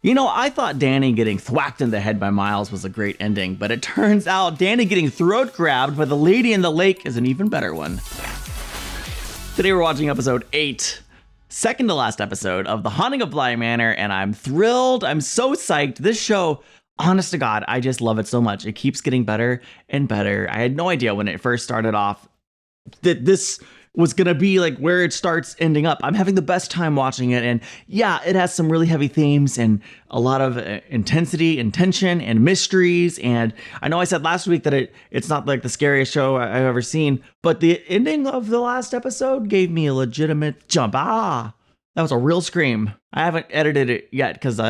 You know, I thought Danny getting thwacked in the head by Miles was a great ending, but it turns out Danny getting throat grabbed by the lady in the lake is an even better one. Today we're watching episode 8, second to last episode of The Haunting of Bly Manor, and I'm thrilled. I'm so psyched. This show, honest to God, I just love it so much. It keeps getting better and better. I had no idea when it first started off that this was gonna be like where it starts ending up. I'm having the best time watching it, and yeah, it has some really heavy themes and a lot of intensity and tension and mysteries. And I know I said last week that it's not like the scariest show I've ever seen, but the ending of the last episode gave me a legitimate jump. That was a real scream. I haven't edited it yet because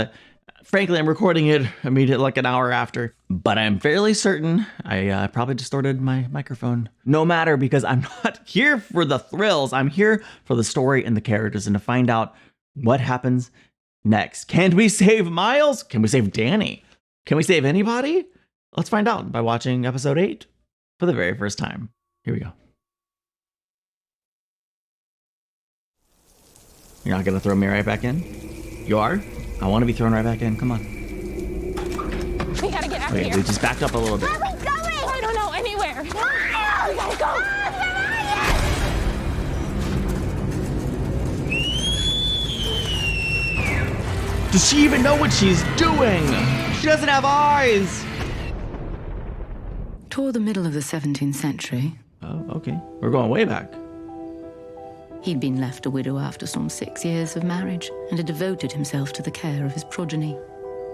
frankly, I'm recording it immediately, like an hour after, but I'm fairly certain I probably distorted my microphone. No matter, because I'm not here for the thrills. I'm here for the story and the characters and to find out what happens next. Can we save Miles? Can we save Danny? Can we save anybody? Let's find out by watching episode 8 for the very first time. Here we go. You're not gonna throw me right back in? You are? I want to be thrown right back in. Come on. We gotta get out of here. We just backed up a little bit. Where are we going? I don't know. Anywhere. We gotta go. Does she even know what she's doing? She doesn't have eyes. Toward the middle of the 17th century. Oh, okay. We're going way back. He'd been left a widow after some 6 years of marriage and had devoted himself to the care of his progeny.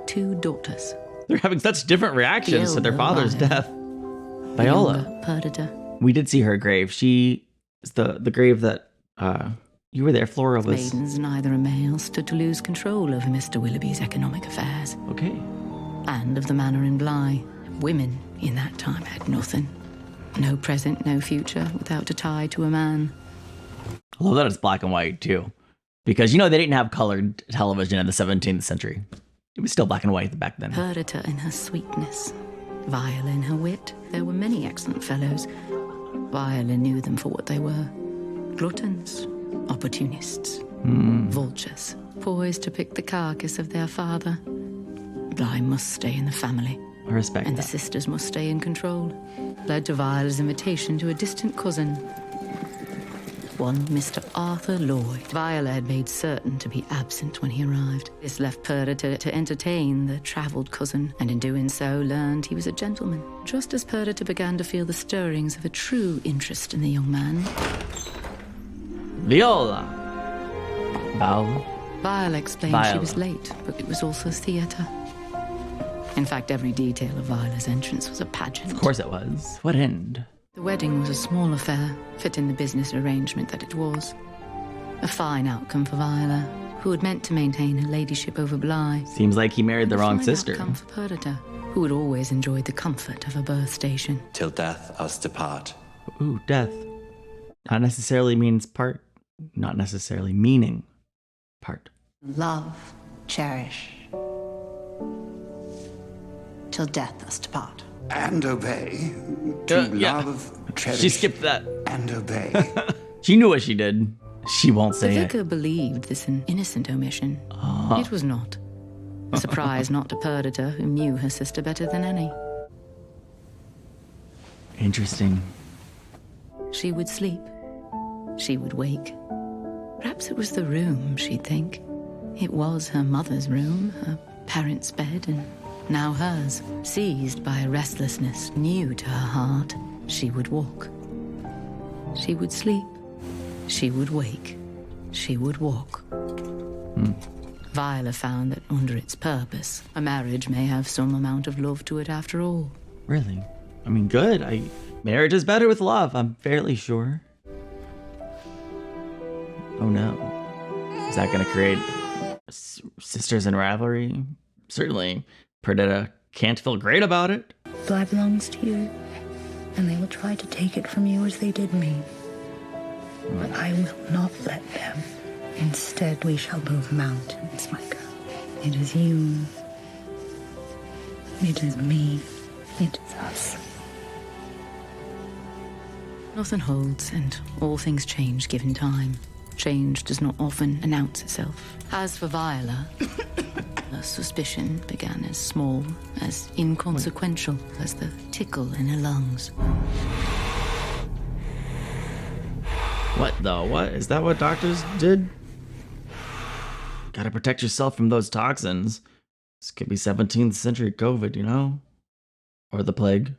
2 daughters. They're having such different reactions to their father's death. Viola. Perdita. We did see her grave. She is the grave that you were there, Flora was. Maidens, neither a male, stood to lose control over Mr. Willoughby's economic affairs. Okay. And of the manor in Bly. Women in that time had nothing. No present, no future, without a tie to a man. I love that it's black and white, too. Because, you know, they didn't have colored television in the 17th century. It was still black and white back then. Perdita in her sweetness. Viola in her wit. There were many excellent fellows. Viola knew them for what they were. Gluttons. Opportunists. Vultures. Poised to pick the carcass of their father. Bly must stay in the family. I respect and that. The sisters must stay in control. Led to Viola's invitation to a distant cousin. One Mr. Arthur Lloyd. Viola had made certain to be absent when he arrived. This left Perdita to entertain the travelled cousin, and in doing so learned he was a gentleman. Just as Perdita began to feel the stirrings of a true interest in the young man. Viola. Viola explained she was late, but it was also theatre. In fact, every detail of Viola's entrance was a pageant. Of course it was. What end? The wedding was a small affair, fitting the business arrangement that it was. A fine outcome for Viola, who had meant to maintain her ladyship over Bly. Seems like he married the wrong sister. A fine outcome for Perdita, who had always enjoyed the comfort of a birth station. Till death us depart. Ooh, death. Not necessarily means part. Not necessarily meaning part. Love, cherish. Till death us depart. And obey. To love, cherish, she skipped that. And obey. She knew what she did. She won't say the it. vicar believed this an innocent omission. It was not. A surprise not to Perdita, who knew her sister better than any. Interesting. She would sleep. She would wake. Perhaps it was the room, she'd think. It was her mother's room, her parents' bed, and now hers. Seized by a restlessness new to her heart, she would walk. She would sleep. She would wake. She would walk. Viola found that under its purpose, a marriage may have some amount of love to it after all. Really? I mean, good. Marriage is better with love, I'm fairly sure. Oh no. Is that going to create sisters in rivalry? Certainly. Perdita can't feel great about it. Bly belongs to you, and they will try to take it from you as they did me. But I will not let them. Instead, we shall move mountains, my girl. It is you. It is me. It is us. Nothing holds, and all things change given time. Change does not often announce itself. As for Viola, Her suspicion began as small, as inconsequential as the tickle in her lungs. What though? What? Is that what doctors did? Gotta protect yourself from those toxins. This could be 17th century COVID, you know? Or the plague.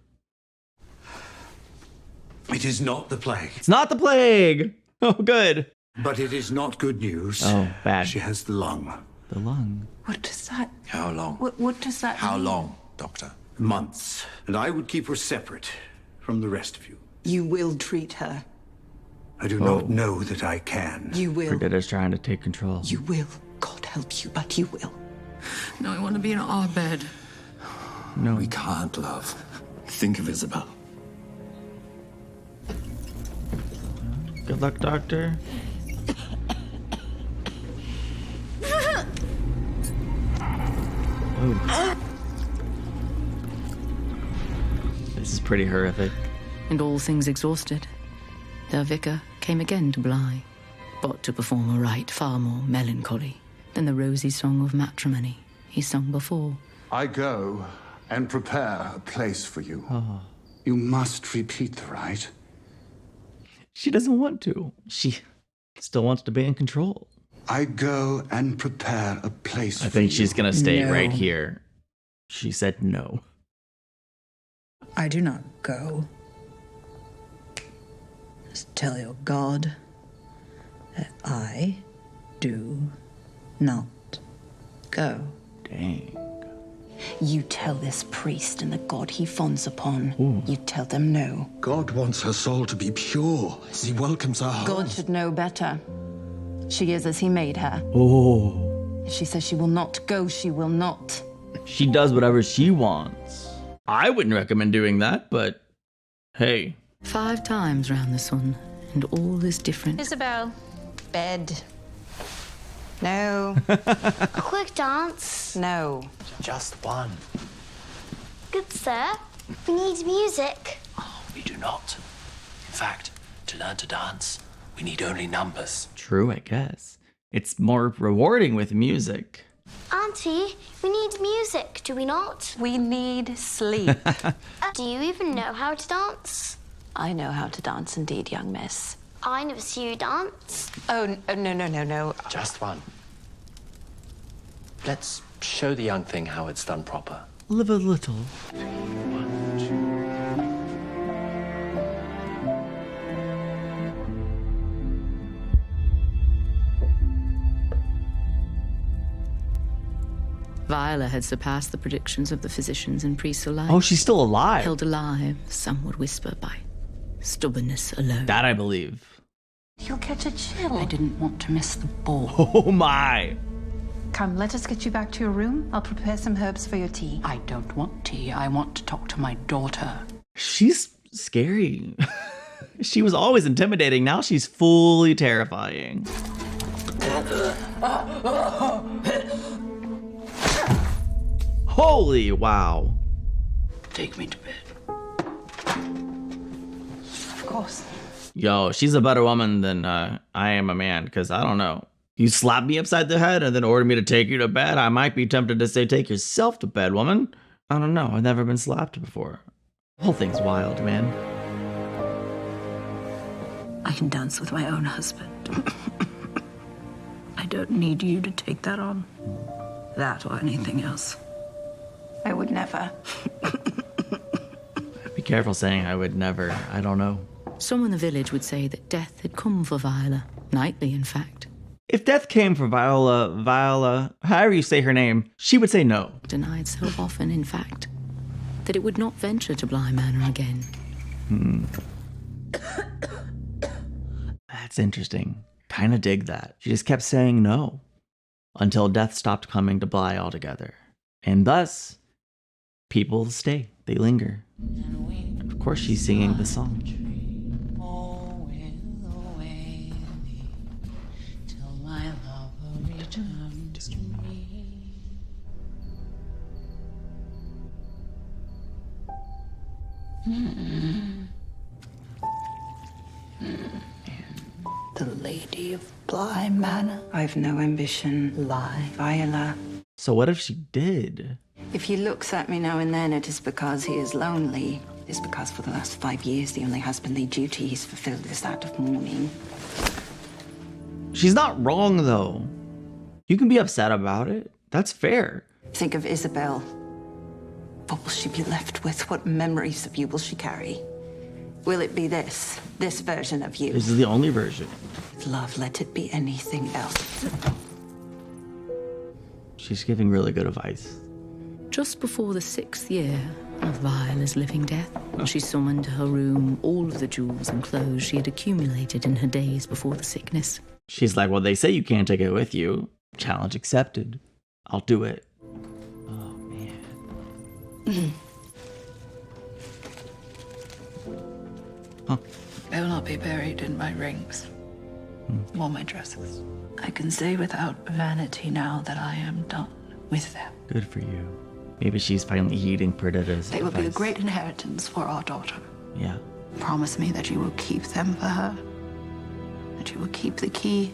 It is not the plague. It's not the plague! Oh, good. But it is not good news. Oh, bad. She has the lung. The lung. What does that... How long? What does that How mean? long, Doctor? Months. And I would keep her separate from the rest of you. You will treat her. I do not know that I can. You will. Predator's trying to take control. You will. God help you, but you will. No, I want to be in our bed. No. We can't, love. Think of Isabel. Good luck, doctor. Oh. This is pretty horrific. And all things exhausted, their vicar came again to Bly, but to perform a rite far more melancholy than the rosy song of matrimony he sung before. I go and prepare a place for you. You must repeat the rite. She doesn't want to. She still wants to be in control. I go and prepare a place for you. I think she's gonna stay No. right here. She said no. I do not go. Just tell your God that I do not go. Dang. You tell this priest and the God he fonds upon. You tell them no. God wants her soul to be pure as he welcomes her home. God should know better. She is as he made her. Oh. If she says she will not go, she will not. She does whatever she wants. I wouldn't recommend doing that, but hey. 5 times round the sun, and all is different. Isabel. Bed. No. A quick dance. No. Just one. Good, sir. We need music. Oh, we do not. In fact, to learn to dance, we need only numbers. True, I guess. It's more rewarding with music. Auntie, we need music, do we not? We need sleep. Do you even know how to dance? I know how to dance indeed, young miss. I never see you dance. Oh, no. Just one. Let's show the young thing how it's done proper. Live a little. 1, 2. Viola had surpassed the predictions of the physicians and priests alike. Oh, she's still alive. Held alive, some would whisper, by stubbornness alone. That I believe. You'll catch a chill. I didn't want to miss the ball. Oh my. Come, let us get you back to your room. I'll prepare some herbs for your tea. I don't want tea. I want to talk to my daughter. She's scary. She was always intimidating. Now she's fully terrifying. Holy wow. Take me to bed. Of course. Yo, she's a better woman than I am a man, because I don't know. You slap me upside the head and then order me to take you to bed, I might be tempted to say, take yourself to bed, woman. I don't know. I've never been slapped before. The whole thing's wild, man. I can dance with my own husband. I don't need you to take that on. That or anything else. I would never. Be careful saying I would never. I don't know. Some in the village would say that death had come for Viola, nightly in fact. If death came for Viola, however you say her name, she would say no. Denied so often, in fact, that it would not venture to Bly Manor again. That's interesting. Kind of dig that. She just kept saying no until death stopped coming to Bly altogether. And thus, people stay. They linger. And of course, she's singing the song. The Lady of Bly Manor. I've no ambition. Lie. Viola. So what if she did? If he looks at me now and then, it is because he is lonely. It is because for the last 5 years, the only husbandly duty he's fulfilled is that of mourning. She's not wrong, though. You can be upset about it. That's fair. Think of Isabel. What will she be left with? What memories of you will she carry? Will it be this version of you? This is the only version. With love, let it be anything else. She's giving really good advice. Just before the 6th year of Viola's living death, she summoned to her room all of the jewels and clothes she had accumulated in her days before the sickness. She's like, well, they say you can't take it with you. Challenge accepted. I'll do it. Oh, man. Huh. I will not be buried in my rings or my dresses. I can say without vanity now that I am done with them. Good for you. Maybe she's finally heeding Perdita's They will be a advice. great inheritance for our daughter. Yeah. Promise me that you will keep them for her. That you will keep the key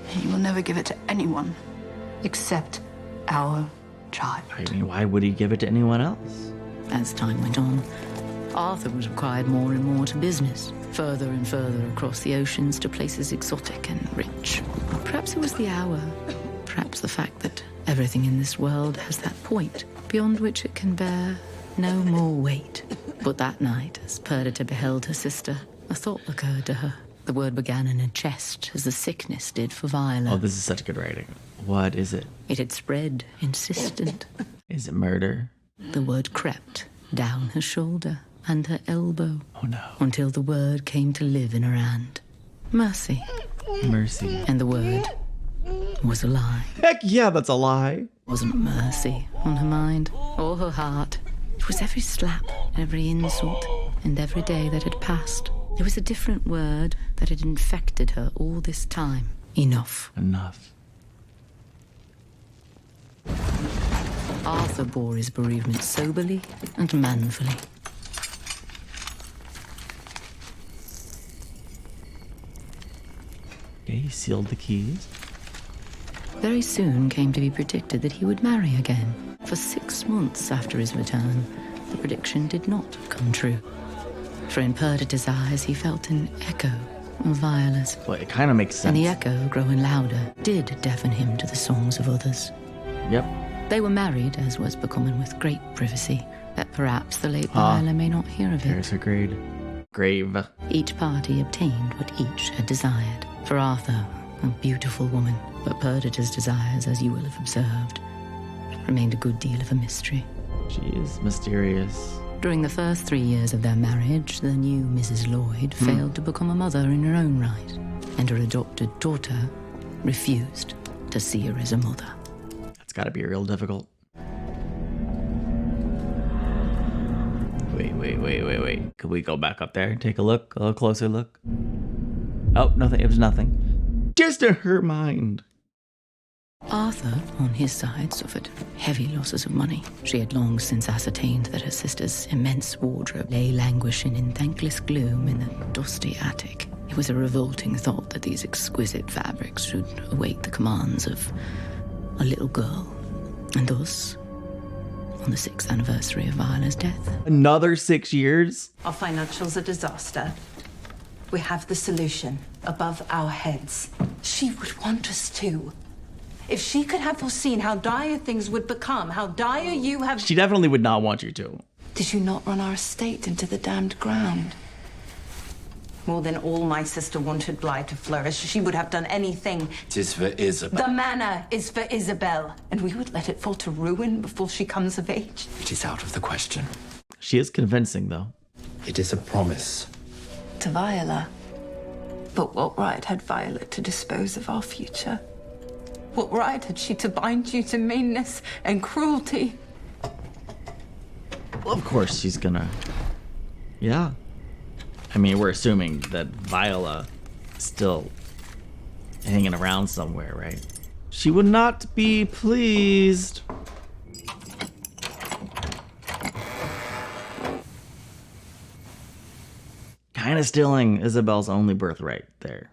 and you will never give it to anyone except our child. I mean, why would he give it to anyone else? As time went on, Arthur was required more and more to business, further and further across the oceans to places exotic and rich. Perhaps it was the hour, perhaps the fact that everything in this world has that point beyond which it can bear no more weight. But that night, as Perdita beheld her sister, a thought occurred to her. The word began in her chest as the sickness did for Viola. Oh, this is such good writing. What is it? It had spread, insistent. Is it murder? The word crept down her shoulder and her elbow. Oh, no. Until the word came to live in her hand. Mercy. Mercy. And the word was a lie. Heck yeah, that's a lie. Wasn't mercy on her mind or her heart. It was every slap, every insult, and every day that had passed. There was a different word that had infected her all this time. Enough. Enough. Arthur bore his bereavement soberly and manfully. Okay, he sealed the keys. Very soon came to be predicted that he would marry again. For 6 months after his return, the prediction did not come true. For in Perdita's eyes, he felt an echo of Viola's. Well, it kind of makes sense. And the echo, growing louder, did deafen him to the songs of others. Yep. They were married, as was becoming, with great privacy, that perhaps the late Viola may not hear of There's it. her grave. Each party obtained what each had desired. For Arthur, a beautiful woman, but Perdita's desires, as you will have observed, remained a good deal of a mystery. She is mysterious. During the first 3 years of their marriage, the new Mrs. Lloyd failed to become a mother in her own right, and her adopted daughter refused to see her as a mother. That's got to be real difficult. Wait. Could we go back up there and take a look? A little closer look? Oh, nothing. It was nothing. Just in her mind. Arthur, on his side, suffered heavy losses of money. She had long since ascertained that her sister's immense wardrobe lay languishing in thankless gloom in the dusty attic. It was a revolting thought that these exquisite fabrics should await the commands of a little girl. And thus, on the 6th anniversary of Viola's death. Another 6 years? Our financials are disaster. We have the solution above our heads. She would want us to. If she could have foreseen how dire things would become, how dire you have... She definitely would not want you to. Did you not run our estate into the damned ground? More than all my sister wanted Bly to flourish. She would have done anything. It is for Isabel. The manor is for Isabel, and we would let it fall to ruin before she comes of age. It is out of the question. She is convincing, though. It is a promise. To Viola. But what right had Viola to dispose of our future? What right had she to bind you to meanness and cruelty? Well, of course she's gonna... Yeah. I mean, we're assuming that Viola is still hanging around somewhere, right? She would not be pleased. Kind of stealing Isabel's only birthright there.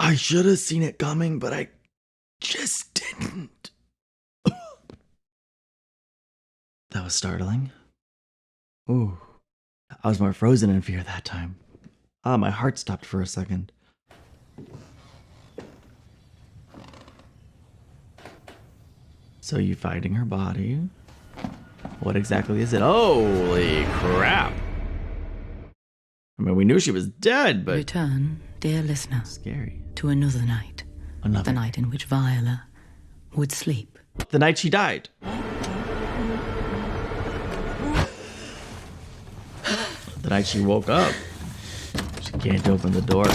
I should have seen it coming, but I just didn't. That was startling. Ooh. I was more frozen in fear that time. Ah, my heart stopped for a second. So you finding her body? What exactly is it? Holy crap. I mean, we knew she was dead, but... Return, dear listener, Scary. to another night. Another. The night in which Viola would sleep. The night she died. The night she woke up. She can't open the door.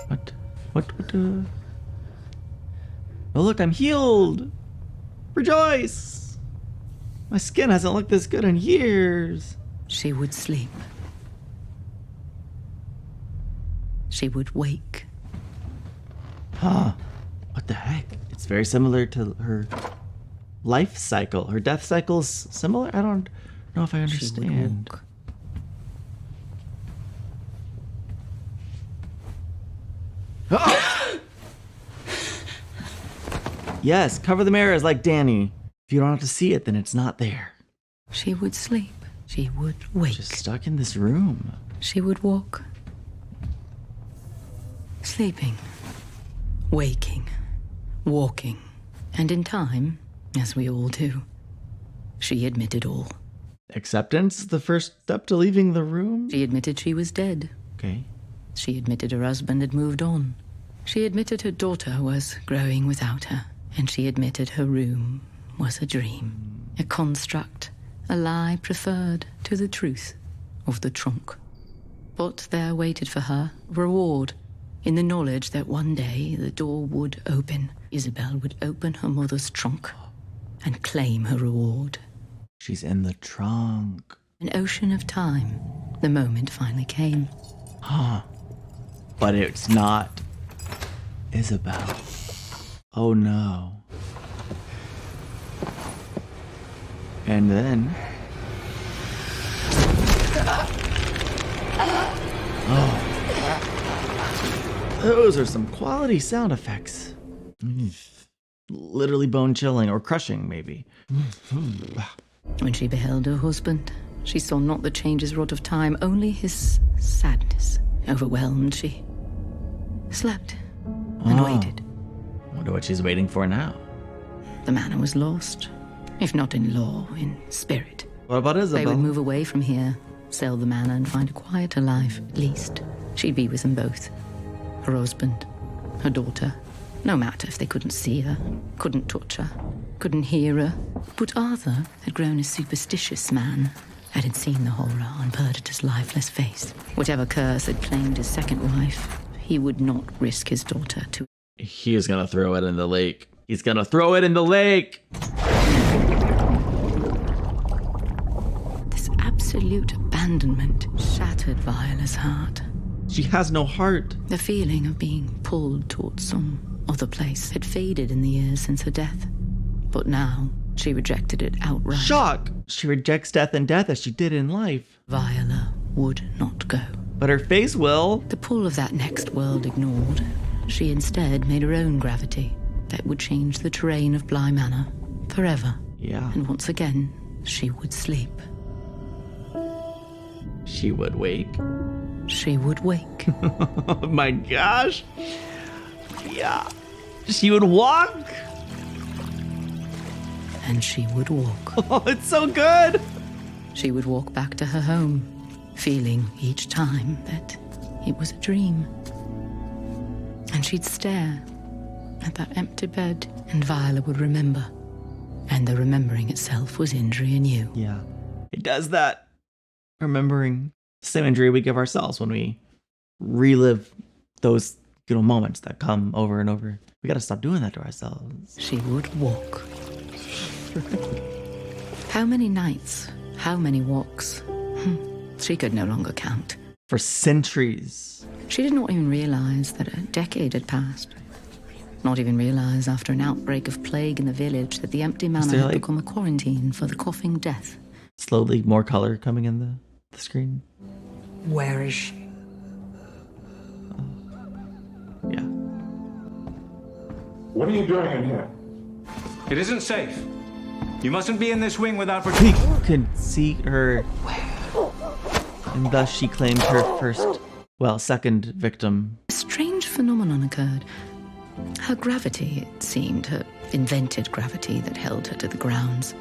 What? Oh, look, I'm healed. Rejoice. My skin hasn't looked this good in years. She would sleep. She would wake. Huh. What the heck? It's very similar to her life cycle. Her death cycle's similar? I don't know if I understand. She would walk. Yes, cover the mirrors like Danny. If you don't have to see it, then it's not there. She would sleep. She would wake. Just stuck in this room. She would walk. Sleeping. Waking. Walking. And in time, as we all do, she admitted all. Acceptance is the first step to leaving the room? She admitted she was dead. Okay. She admitted her husband had moved on. She admitted her daughter was growing without her. And she admitted her room was a dream, a construct, a lie preferred to the truth of the trunk. But there waited for her reward in the knowledge that one day the door would open. Isabel would open her mother's trunk and claim her reward. She's in the trunk. An ocean of time. The moment finally came. Huh. But it's not Isabel. Oh no. And then... Oh. Those are some quality sound effects. Literally bone chilling or crushing, maybe. When she beheld her husband, she saw not the changes wrought of time, only his sadness. Overwhelmed, she slept and waited. Wonder what she's waiting for now. The manor was lost, if not in law, in spirit. What about Isabel? They would move away from here, sell the manor and find a quieter life, at least. She'd be with them both. Her husband, her daughter. No matter if they couldn't see her, couldn't touch her, couldn't hear her. But Arthur had grown a superstitious man and had seen the horror on Perdita's lifeless face. Whatever curse had claimed his second wife, he would not risk his daughter to... He is gonna throw it in the lake. He's gonna throw it in the lake! This absolute abandonment shattered Viola's heart. She has no heart. The feeling of being pulled towards some other place had faded in the years since her death. But now, she rejected it outright. Shock! She rejects death and death as she did in life. Viola would not go. But her face will. The pull of that next world ignored, she instead made her own gravity that would change the terrain of Bly Manor forever. Yeah. And once again, she would sleep. She would wake. She would wake. Oh my gosh. Yeah. She would walk. And she would walk. Oh, it's so good. She would walk back to her home, feeling each time that it was a dream. And she'd stare at that empty bed, and Viola would remember. And the remembering itself was injury anew. Yeah. It does that. Remembering the same injury we give ourselves when we relive those moments that come over and over. We gotta stop doing that to ourselves. She would walk. How many nights? How many walks? She could no longer count. For centuries. She did not even realize that a decade had passed. Not even realize after an outbreak of plague in the village that the empty manor had become a quarantine for the coughing death. Slowly more color coming in the screen. Where is she? Yeah. What are you doing in here? It isn't safe. You mustn't be in this wing without He protection. could see her, and thus she claimed her second victim. A strange phenomenon occurred. Her gravity, it seemed, her invented gravity that held her to the grounds,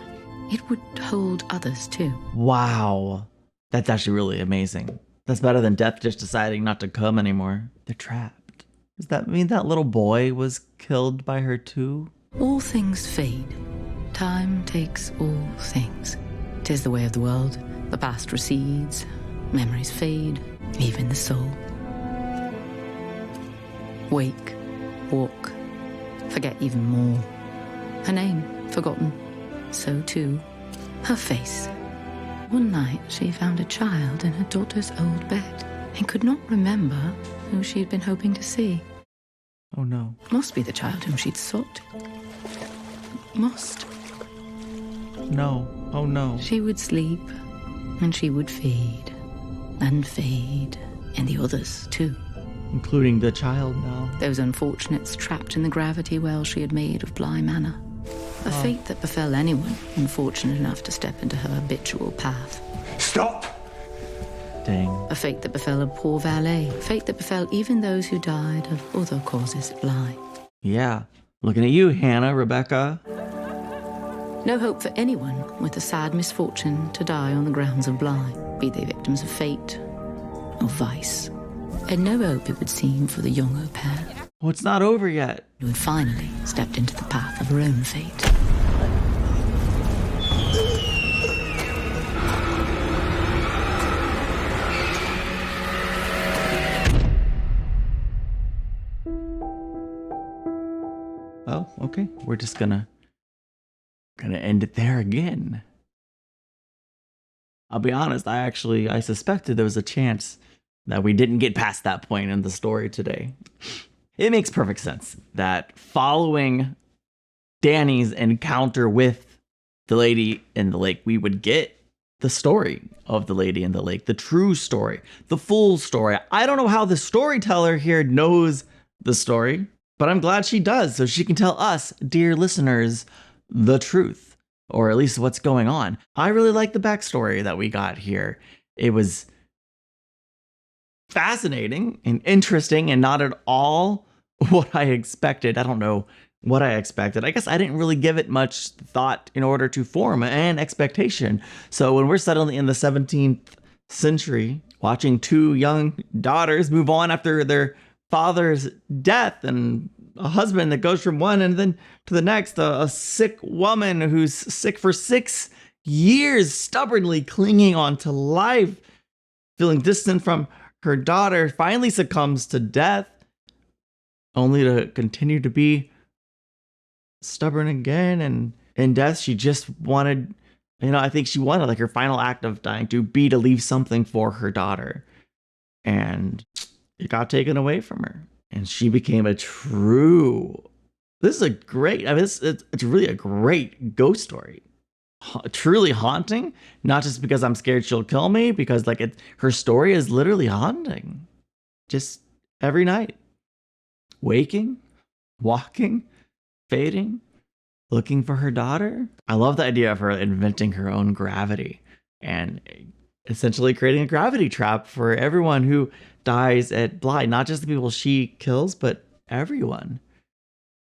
it would hold others too. Wow. That's actually really amazing. That's better than death just deciding not to come anymore. They're trapped. Does that mean that little boy was killed by her too? All things fade. Time takes all things. 'Tis the way of the world. The past recedes, memories fade, even the soul. Wake, walk, forget even more. Her name forgotten, so too her face. One night she found a child in her daughter's old bed and could not remember who she had been hoping to see. Oh no. Must be the child whom she'd sought. Must. No. Oh no. She would sleep, and she would fade, and fade, and the others too. Including the child now. Those unfortunates trapped in the gravity well she had made of Bly Manor. A fate that befell anyone unfortunate enough to step into her habitual path. Stop! Dang. A fate that befell a poor valet. A fate that befell even those who died of other causes at Bly. Yeah. Looking at you, Hannah, Rebecca. No hope for anyone with the sad misfortune to die on the grounds of Bly, be they victims of fate or vice. And no hope, it would seem, for the young au pair, Well, it's not over yet. who had finally stepped into the path of her own fate. Oh, okay. We're just gonna end it there again. I'll be honest, I suspected there was a chance that we didn't get past that point in the story today. It makes perfect sense that following Danny's encounter with the lady in the lake, we would get the story of the lady in the lake, the true story, the full story. I don't know how the storyteller here knows the story, but I'm glad she does, so she can tell us, dear listeners, the truth, or at least what's going on. I really like the backstory that we got here. It was fascinating and interesting and not at all what I expected. I don't know what I expected. I guess I didn't really give it much thought in order to form an expectation. So when we're suddenly in the 17th century, watching two young daughters move on after their father's death, and a husband that goes from one and then to the next, a sick woman who's sick for 6 years, stubbornly clinging on to life, feeling distant from her daughter, finally succumbs to death, only to continue to be stubborn again. And in death, she just wanted, I think she wanted, like, her final act of dying to be to leave something for her daughter. And it got taken away from her. And she became this is a great, it's really a great ghost story. Truly haunting, not just because I'm scared she'll kill me, because her story is literally haunting. Just every night. Waking, walking, fading, looking for her daughter. I love the idea of her inventing her own gravity and essentially creating a gravity trap for everyone who dies at Bly. Not just the people she kills, but everyone.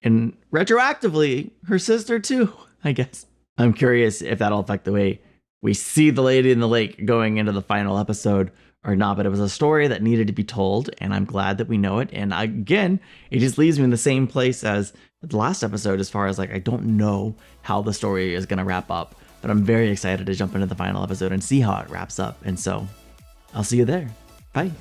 And retroactively, her sister too, I guess. I'm curious if that'll affect the way we see the lady in the lake going into the final episode or not, but it was a story that needed to be told, and I'm glad that we know it. And again, it just leaves me in the same place as the last episode as far as I don't know how the story is going to wrap up, but I'm very excited to jump into the final episode and see how it wraps up. And so I'll see you there. Bye.